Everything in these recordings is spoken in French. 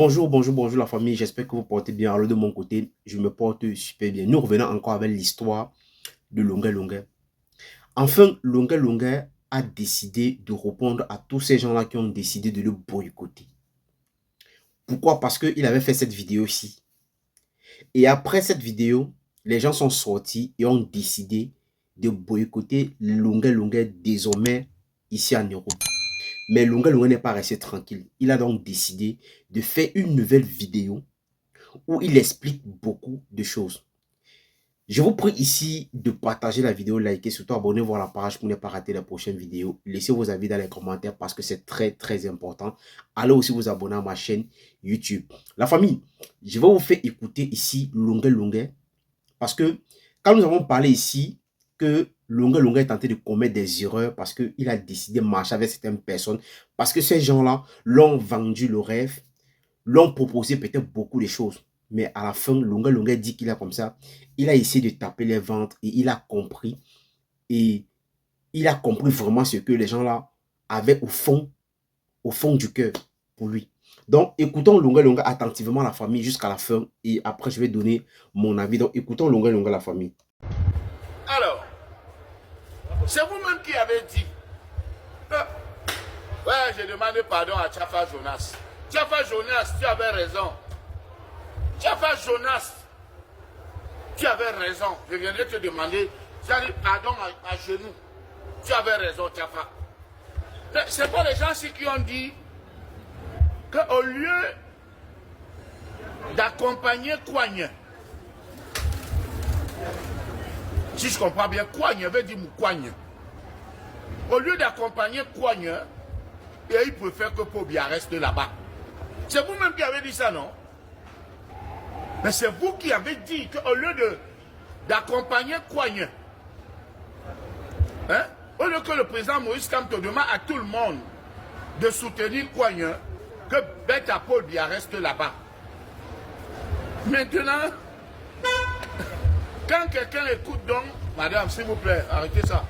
Bonjour la famille, j'espère que vous portez bien. Alors de mon côté, je me porte super bien. Nous revenons encore avec l'histoire de Longuet Longuet. Enfin, Longuet Longuet a décidé de répondre à tous ces gens-là qui ont décidé de le boycotter. Pourquoi? Parce qu'il avait fait cette vidéo-ci. Et après cette vidéo, les gens sont sortis et ont décidé de boycotter Longuet Longuet désormais ici en Europe. Mais Longuet Longuet n'est pas resté tranquille. Il a donc décidé de faire une nouvelle vidéo où il explique beaucoup de choses. Je vous prie ici de partager la vidéo, liker, surtout abonnez-vous à la page pour ne pas rater les prochaines vidéos. Laissez vos avis dans les commentaires parce que c'est très important. Allez aussi vous abonner à ma chaîne YouTube. La famille, je vais vous faire écouter ici Longuet Longuet parce que quand nous avons parlé ici que Longuet Longuet est tenté de commettre des erreurs parce qu'il a décidé de marcher avec certaines personnes, parce que ces gens-là l'ont vendu le rêve, l'ont proposé peut-être beaucoup de choses. Mais à la fin, Longuet Longuet dit qu'il a comme ça. Il a essayé de taper les ventres et il a compris. Et il a compris vraiment ce que les gens-là avaient au fond du cœur pour lui. Donc, écoutons Longuet Longuet attentivement la famille jusqu'à la fin. Et après, je vais donner mon avis. Donc, écoutons Longuet Longuet la famille. Alors, c'est vous-même qui avez dit. Ouais, j'ai demandé pardon à Tchafa Jonas. Tchafa Jonas, tu avais raison. Tchafa Jonas, tu avais raison. Je viendrai te demander, pardon à genoux. Tu avais raison, Tchafa. C'est pas les gens-ci qui ont dit qu'au lieu d'accompagner Kouagne, si je comprends bien, Kouagne veut dire Moukouagne. Au lieu d'accompagner Kouagne, et il préfère que Pobia reste là-bas. C'est vous-même qui avez dit ça, non? Mais c'est vous qui avez dit qu'au lieu d'accompagner Kouagne, hein, au lieu que le président Moïse Kamto demande à tout le monde de soutenir Kouagne, que Beta Pobia reste là-bas. Maintenant, quand quelqu'un écoute donc, madame, s'il vous plaît, arrêtez ça.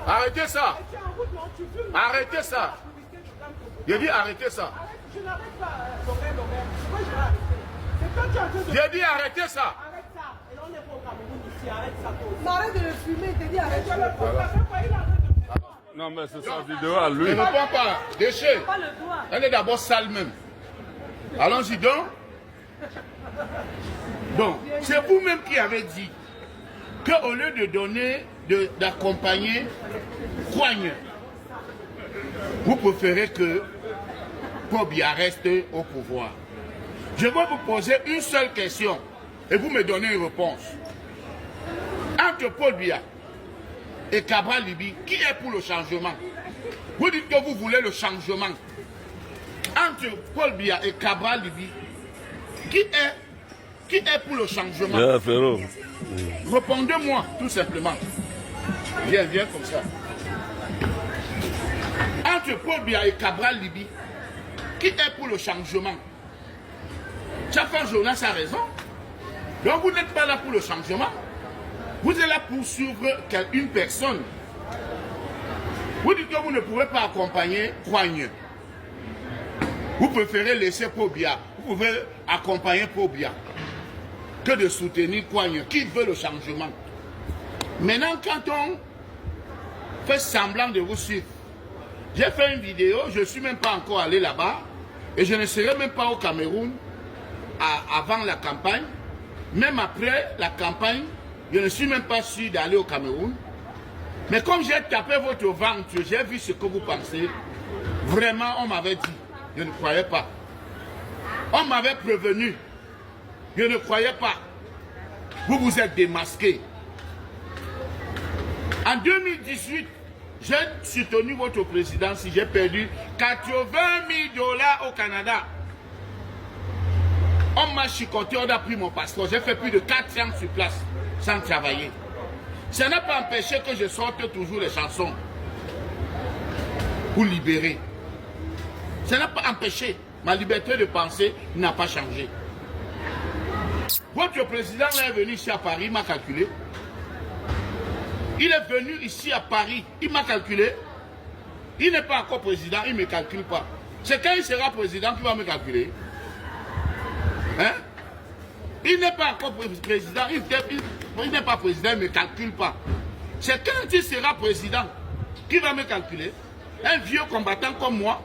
Arrêtez ça. Arrêtez ça. J'ai dit arrêtez ça. Je n'arrête pas, J'ai dit arrêtez ça. Arrête ça. Et là, on n'est pas au Cameroun ici. Arrête ça. Mais arrête de le fumer. Je t'ai dit arrête ça. Non, mais c'est sa vidéo à lui. Ne me prends pas. Déchet. Pas le doigt. Elle est d'abord sale même. Allons-y donc. Donc, c'est vous-même qui avez dit qu'au lieu de donner, d'accompagner Kouagne, vous préférez que Pobia reste au pouvoir. Je vais vous poser une seule question et vous me donnez une réponse. Entre Paul Biya et Cabral Libi, qui est pour le changement? Vous dites que vous voulez le changement. Entre Paul Biya et Cabral Libi, qui est pour le changement? Yeah, Ferro. Répondez-moi tout simplement. Viens comme ça. Entre Paul Biya et Cabral Libi, qui est pour le changement? Tchafa Jonas a raison. Donc vous n'êtes pas là pour le changement. Vous êtes là pour suivre une personne. Vous dites que vous ne pouvez pas accompagner Kouagne. Vous préférez laisser Pobia. Vous pouvez accompagner Pobia que de soutenir Kouagne. Qui veut le changement? Maintenant, quand on fait semblant de vous suivre, j'ai fait une vidéo, je ne suis même pas encore allé là-bas et je ne serai même pas au Cameroun avant la campagne. Même après la campagne, je ne suis même pas sûr d'aller au Cameroun. Mais comme j'ai tapé votre ventre, j'ai vu ce que vous pensez. Vraiment, on m'avait dit. Je ne croyais pas. On m'avait prévenu. Je ne croyais pas. Vous vous êtes démasqué. En 2018, j'ai soutenu votre président si j'ai perdu 80 000 $ au Canada. On m'a chicoté, on a pris mon passeport. J'ai fait plus de 4 ans sur place sans travailler. Ça n'a pas empêché que je sorte toujours les chansons pour libérer. Ça n'a pas empêché. Ma liberté de penser n'a pas changé. Votre président est venu ici à Paris, il m'a calculé. Il est venu ici à Paris, il m'a calculé. Il n'est pas encore président, il ne me calcule pas. C'est quand il sera président qu'il va me calculer. Hein? Il n'est pas encore président, il n'est pas président, il ne me calcule pas. C'est quand il sera président qui va me calculer. Un vieux combattant comme moi,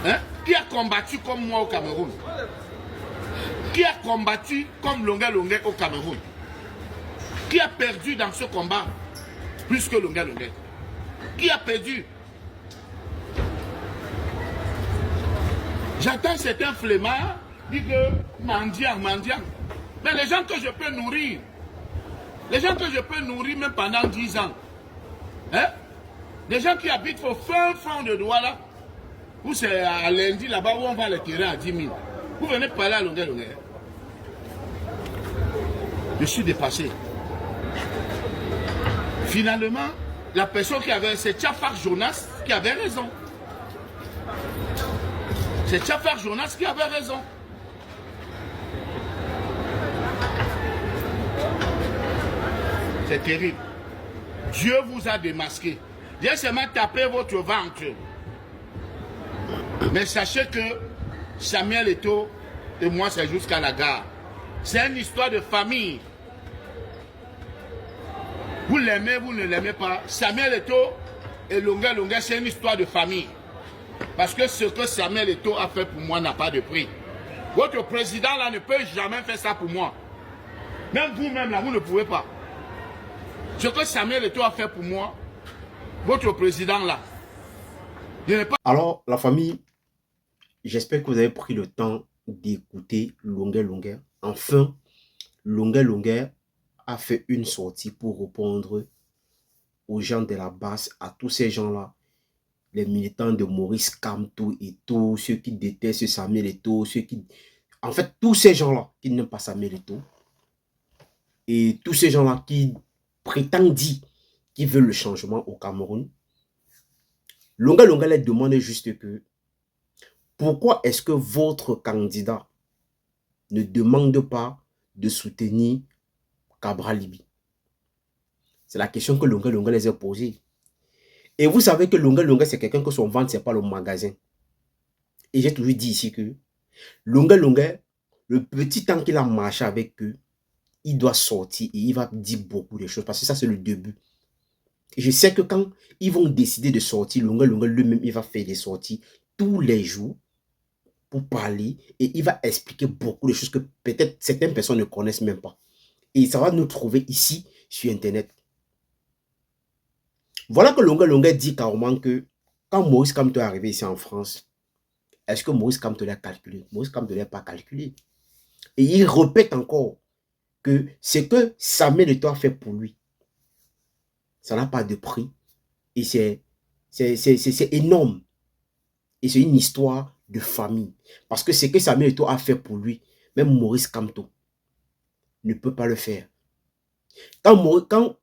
hein, qui a combattu comme moi au Cameroun, qui a combattu comme Longa Longa au Cameroun, qui a perdu dans ce combat plus que Longa Longa, qui a perdu. J'entends certains flemmards dire que mendiant. Mais les gens que je peux nourrir, même pendant 10 ans, hein? Les gens qui habitent au fin fond de Douala, où c'est à lundi là-bas où on va les tirer à 10 000. Vous venez parler à Longa Longa. Je suis dépassé. Finalement, la personne qui avait, c'est Tchafar Jonas qui avait raison. C'est Tchafar Jonas qui avait raison. C'est terrible. Dieu vous a démasqué. Dieu seulement tapé votre ventre. Mais sachez que Samuel Eto'o et moi, c'est jusqu'à la gare. C'est une histoire de famille. Vous l'aimez, vous ne l'aimez pas. Samuel Eto'o et Longa Longa, c'est une histoire de famille. Parce que ce que Samuel Eto'o a fait pour moi n'a pas de prix. Votre président là ne peut jamais faire ça pour moi. Même vous-même là, vous ne pouvez pas. Ce que Samuel Eto'o a fait pour moi, votre président là, je n'ai pas... Alors, la famille, j'espère que vous avez pris le temps d'écouter Longa Longa. Enfin, Longa Longa a fait une sortie pour répondre aux gens de la base, à tous ces gens-là, les militants de Maurice Kamto et tous ceux qui détestent Samuel Eto'o, ceux qui... En fait, tous ces gens-là qui n'aiment pas Samuel Eto'o, et tous ces gens-là qui prétendent dire qu'ils veulent le changement au Cameroun, Longa Longa leur demande juste que pourquoi est-ce que votre candidat ne demande pas de soutenir Cabral Libi? C'est la question que Longa Longa les a posée. Et vous savez que Longa Longa, c'est quelqu'un que son ventre, ce n'est pas le magasin. Et j'ai toujours dit ici que Longa Longa, le petit temps qu'il a marché avec eux, il doit sortir et il va dire beaucoup de choses. Parce que ça, c'est le début. Et je sais que quand ils vont décider de sortir, Longa Longa lui-même, il va faire des sorties tous les jours pour parler. Et il va expliquer beaucoup de choses que peut-être certaines personnes ne connaissent même pas. Et ça va nous trouver ici sur Internet. Voilà que Longa Longa dit carrément que quand Maurice Kamto est arrivé ici en France, est-ce que Maurice Kamto l'a calculé? Maurice Kamto ne l'a pas calculé. Et il répète encore que ce que Samuel Eto'o a fait pour lui, ça n'a pas de prix. Et c'est énorme. Et c'est une histoire de famille. Parce que ce que Samuel Eto'o a fait pour lui, même Maurice Kamto ne peut pas le faire. Quand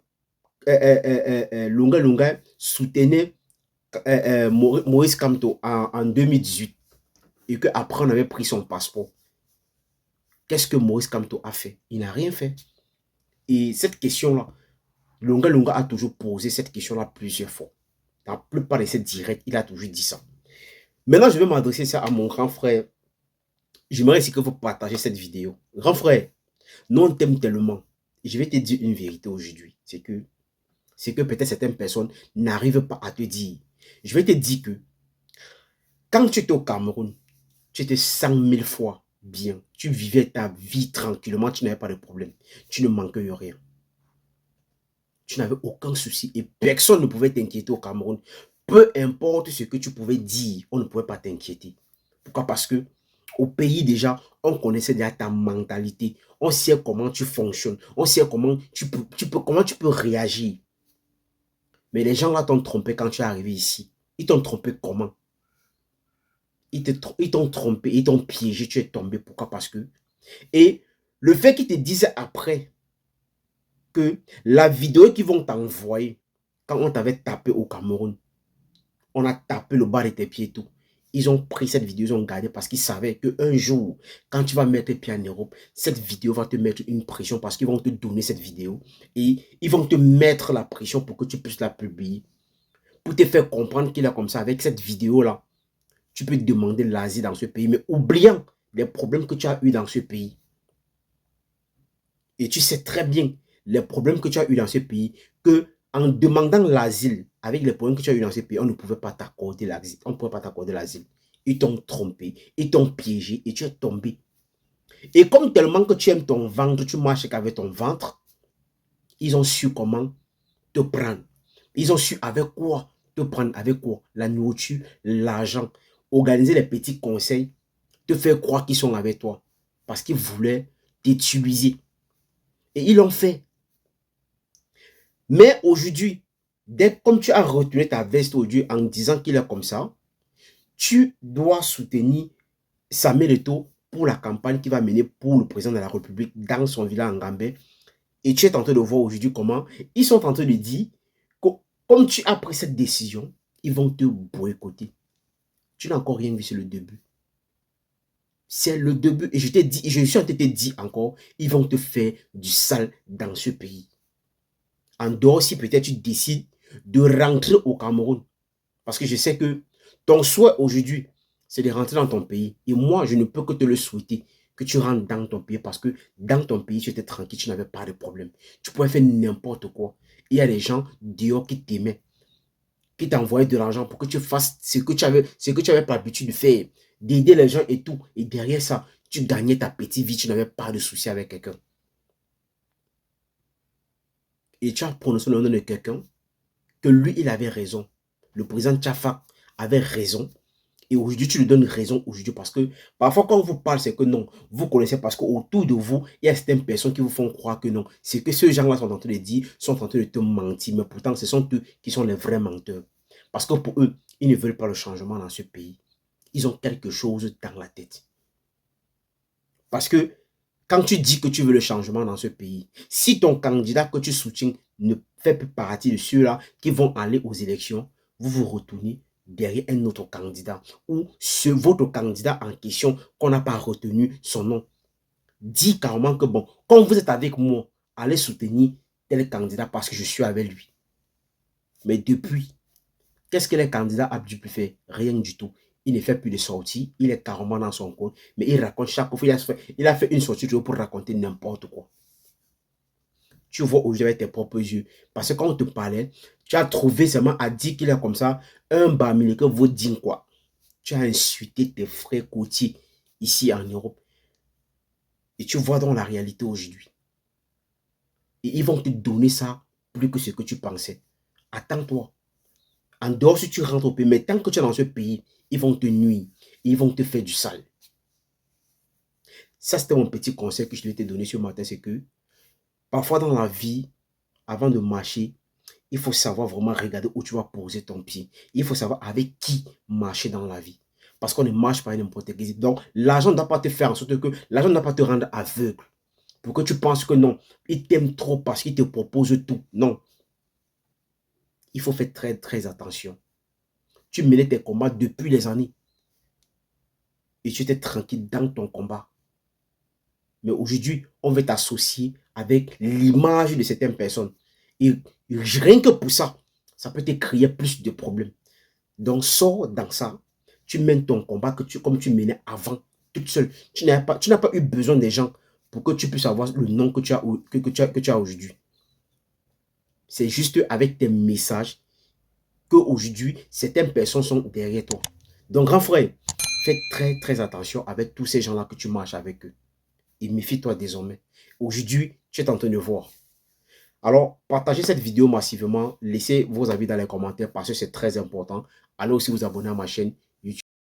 Longa Longa soutenait Maurice Kamto en 2018 et qu'après on avait pris son passeport, qu'est-ce que Maurice Kamto a fait? Il n'a rien fait. Et cette question-là, Longa Longa a toujours posé cette question-là plusieurs fois. Dans la plupart de ses directs, il a toujours dit ça. Maintenant, je vais m'adresser ça à mon grand frère. J'aimerais aussi que vous partagez cette vidéo. Grand frère, nous on t'aime tellement. Et je vais te dire une vérité aujourd'hui. C'est que peut-être certaines personnes n'arrivent pas à te dire. Je vais te dire que quand tu étais au Cameroun, tu étais 100 000 fois bien. Tu vivais ta vie tranquillement, tu n'avais pas de problème. Tu ne manquais de rien. Tu n'avais aucun souci et personne ne pouvait t'inquiéter au Cameroun. Peu importe ce que tu pouvais dire, on ne pouvait pas t'inquiéter. Pourquoi? Parce que au pays déjà, on connaissait déjà ta mentalité. On sait comment tu fonctionnes. On sait comment tu peux réagir. Mais les gens là t'ont trompé quand tu es arrivé ici. Ils t'ont trompé comment? Ils t'ont trompé, ils t'ont piégé, tu es tombé. Pourquoi? Parce que... Et le fait qu'ils te disent après que la vidéo qu'ils vont t'envoyer, quand on t'avait tapé au Cameroun, on a tapé le bas de tes pieds et tout. Ils ont pris cette vidéo, ils ont gardé parce qu'ils savaient qu'un jour, quand tu vas mettre pied en Europe, cette vidéo va te mettre une pression parce qu'ils vont te donner cette vidéo et ils vont te mettre la pression pour que tu puisses la publier. Pour te faire comprendre qu'il est comme ça, avec cette vidéo-là, tu peux demander l'asile dans ce pays, mais oubliant les problèmes que tu as eu dans ce pays. Et tu sais très bien les problèmes que tu as eu dans ce pays, que en demandant l'asile, avec les problèmes que tu as eu dans ce pays, on ne pouvait pas t'accorder l'asile. On ne pouvait pas t'accorder l'asile. Ils t'ont trompé, ils t'ont piégé et tu es tombé. Et comme tellement que tu aimes ton ventre, tu marches qu'avec ton ventre, ils ont su comment te prendre. Ils ont su avec quoi te prendre, avec quoi? La nourriture, l'argent, organiser les petits conseils, te faire croire qu'ils sont avec toi. Parce qu'ils voulaient t'utiliser. Et ils l'ont fait. Mais aujourd'hui, comme tu as retourné ta veste au Dieu en disant qu'il est comme ça, tu dois soutenir Samuel Eto'o pour la campagne qu'il va mener pour le président de la République dans son village en Gambie. Et tu es en train de voir aujourd'hui comment ils sont en train de dire que comme tu as pris cette décision, ils vont te boycotter. Tu n'as encore rien vu, c'est le début. C'est le début. Et je t'ai dit, je suis en train de te dire encore, ils vont te faire du sale dans ce pays. En dehors, si peut-être tu décides de rentrer au Cameroun. Parce que je sais que ton souhait aujourd'hui, c'est de rentrer dans ton pays. Et moi, je ne peux que te le souhaiter, que tu rentres dans ton pays. Parce que dans ton pays, tu étais tranquille, tu n'avais pas de problème. Tu pouvais faire n'importe quoi. Il y a des gens dehors qui t'aimaient, qui t'envoyaient de l'argent pour que tu fasses ce que tu avais pas l'habitude de faire, d'aider les gens et tout. Et derrière ça, tu gagnais ta petite vie, tu n'avais pas de souci avec quelqu'un. Et tu as prononcé le nom de quelqu'un que lui, il avait raison. Le président Tchafa avait raison. Et aujourd'hui, tu lui donnes raison aujourd'hui parce que parfois, quand on vous parle, c'est que non. Vous connaissez parce qu'autour de vous, il y a certaines personnes qui vous font croire que non. C'est que ces gens-là sont en train de dire, sont en train de te mentir. Mais pourtant, ce sont eux qui sont les vrais menteurs. Parce que pour eux, ils ne veulent pas le changement dans ce pays. Ils ont quelque chose dans la tête. Parce que quand tu dis que tu veux le changement dans ce pays, si ton candidat que tu soutiens ne fait plus partie de ceux-là qui vont aller aux élections, vous vous retournez derrière un autre candidat ou votre candidat en question qu'on n'a pas retenu son nom. Dis carrément que bon, quand vous êtes avec moi, allez soutenir tel candidat parce que je suis avec lui. Mais depuis, qu'est-ce que les candidats ont dû faire? Rien du tout. Il ne fait plus de sorties, il est carrément dans son compte, mais il raconte chaque fois, il a fait une sortie pour raconter n'importe quoi. Tu vois aujourd'hui avec tes propres yeux, parce que quand on te parlait, tu as trouvé seulement à dire qu'il est comme ça, un bamilé que vous dites quoi. Tu as insulté tes frères côtiers ici en Europe. Et tu vois dans la réalité aujourd'hui. Et ils vont te donner ça plus que ce que tu pensais. Attends-toi. En dehors, si tu rentres au pays, mais tant que tu es dans ce pays, ils vont te nuire. Ils vont te faire du sale. Ça, c'était mon petit conseil que je vais te donner ce matin. C'est que parfois dans la vie, avant de marcher, il faut savoir vraiment regarder où tu vas poser ton pied. Il faut savoir avec qui marcher dans la vie. Parce qu'on ne marche pas n'importe qui. Donc, l'argent ne doit pas te faire en sorte que l'argent ne doit pas te rendre aveugle. Pour que tu penses que non, il t'aime trop parce qu'il te propose tout. Non. Il faut faire très, très attention. Tu menais tes combats depuis des années. Et tu étais tranquille dans ton combat. Mais aujourd'hui, on veut t'associer avec l'image de certaines personnes. Et rien que pour ça, ça peut te créer plus de problèmes. Donc, sors dans ça. Tu mènes ton combat comme tu menais avant, toute seule. Tu n'as pas eu besoin des gens pour que tu puisses avoir le nom que tu as aujourd'hui. C'est juste avec tes messages qu'aujourd'hui, certaines personnes sont derrière toi. Donc, grand frère, fais très, très attention avec tous ces gens-là que tu marches avec eux. Et méfie-toi désormais. Aujourd'hui, tu es en train de voir. Alors, partagez cette vidéo massivement. Laissez vos avis dans les commentaires parce que c'est très important. Allez aussi vous abonner à ma chaîne